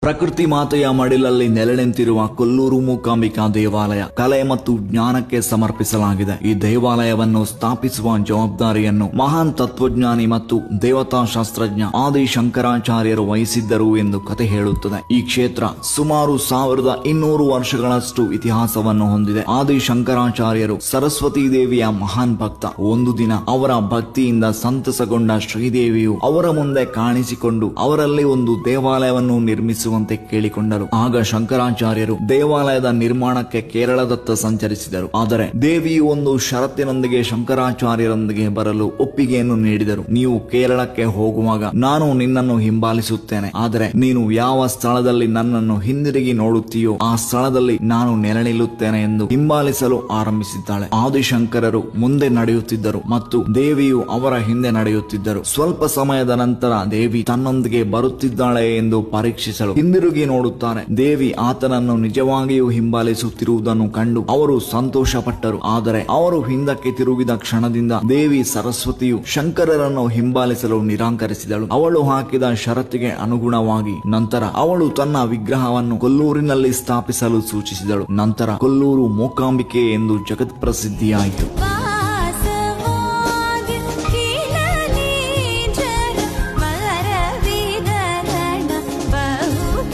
ಪ್ರಕೃತಿ ಮಾತೆಯ ಮಡಿಲಲ್ಲಿ ನೆಲೆ ನಿಂತಿರುವ ಕೊಲ್ಲೂರು ಮೂಕಾಂಬಿಕಾ ದೇವಾಲಯ ಕಲೆ ಮತ್ತು ಜ್ಞಾನಕ್ಕೆ ಸಮರ್ಪಿಸಲಾಗಿದೆ. ಈ ದೇವಾಲಯವನ್ನು ಸ್ಥಾಪಿಸುವ ಜವಾಬ್ದಾರಿಯನ್ನು ಮಹಾನ್ ತತ್ವಜ್ಞಾನಿ ಮತ್ತು ದೇವತಾ ಶಾಸ್ತ್ರಜ್ಞ ಆದಿ ಶಂಕರಾಚಾರ್ಯರು ವಹಿಸಿದ್ದರು ಎಂದು ಕತೆ ಹೇಳುತ್ತದೆ. ಈ ಕ್ಷೇತ್ರ ಸುಮಾರು 1200 ವರ್ಷಗಳಷ್ಟು ಇತಿಹಾಸವನ್ನು ಹೊಂದಿದೆ. ಆದಿ ಶಂಕರಾಚಾರ್ಯರು ಸರಸ್ವತೀ ದೇವಿಯ ಮಹಾನ್ ಭಕ್ತ. ಒಂದು ದಿನ ಅವರ ಭಕ್ತಿಯಿಂದ ಸಂತಸಗೊಂಡ ಶ್ರೀದೇವಿಯು ಅವರ ಮುಂದೆ ಕಾಣಿಸಿಕೊಂಡು ಅವರಲ್ಲಿ ಒಂದು ದೇವಾಲಯವನ್ನು ನಿರ್ಮಿಸುವ ಕೇಳಿಕೊಂಡರು. ಆಗ ಶಂಕರಾಚಾರ್ಯರು ದೇವಾಲಯದ ನಿರ್ಮಾಣಕ್ಕೆ ಕೇರಳದತ್ತ ಸಂಚರಿಸಿದರು. ಆದರೆ ದೇವಿಯು ಒಂದು ಷರತ್ತಿನೊಂದಿಗೆ ಶಂಕರಾಚಾರ್ಯರೊಂದಿಗೆ ಬರಲು ಒಪ್ಪಿಗೆಯನ್ನು ನೀಡಿದರು. ನೀವು ಕೇರಳಕ್ಕೆ ಹೋಗುವಾಗ ನಾನು ನಿನ್ನನ್ನು ಹಿಂಬಾಲಿಸುತ್ತೇನೆ, ಆದರೆ ನೀನು ಯಾವ ಸ್ಥಳದಲ್ಲಿ ನನ್ನನ್ನು ಹಿಂದಿರುಗಿ ನೋಡುತ್ತೀಯೋ ಆ ಸ್ಥಳದಲ್ಲಿ ನಾನು ನೆಲೆ ನಿಲ್ಲುತ್ತೇನೆ ಎಂದು ಹಿಂಬಾಲಿಸಲು ಆರಂಭಿಸಿದ್ದಾಳೆ. ಆದಿಶಂಕರರು ಮುಂದೆ ನಡೆಯುತ್ತಿದ್ದರು ಮತ್ತು ದೇವಿಯು ಅವರ ಹಿಂದೆ ನಡೆಯುತ್ತಿದ್ದರು. ಸ್ವಲ್ಪ ಸಮಯದ ನಂತರ ದೇವಿ ತನ್ನೊಂದಿಗೆ ಬರುತ್ತಿದ್ದಾಳೆ ಎಂದು ಪರೀಕ್ಷಿಸಲು ಹಿಂದಿರುಗಿ ನೋಡುತ್ತಾರೆ. ದೇವಿ ಆತನನ್ನು ನಿಜವಾಗಿಯೂ ಹಿಂಬಾಲಿಸುತ್ತಿರುವುದನ್ನು ಕಂಡು ಅವರು ಸಂತೋಷಪಟ್ಟರು. ಆದರೆ ಅವರು ಹಿಂದಕ್ಕೆ ತಿರುಗಿದ ಕ್ಷಣದಿಂದ ದೇವಿ ಸರಸ್ವತಿಯು ಶಂಕರರನ್ನು ಹಿಂಬಾಲಿಸಲು ನಿರಾಕರಿಸಿದಳು. ಅವಳು ಹಾಕಿದ ಷರತ್ತಿಗೆ ಅನುಗುಣವಾಗಿ ನಂತರ ಅವಳು ತನ್ನ ವಿಗ್ರಹವನ್ನು ಕೊಲ್ಲೂರಿನಲ್ಲಿ ಸ್ಥಾಪಿಸಲು ಸೂಚಿಸಿದಳು. ನಂತರ ಕೊಲ್ಲೂರು ಮೂಕಾಂಬಿಕೆ ಎಂದು ಜಗತ್ಪ್ರಸಿದ್ಧಿಯಾಯಿತು.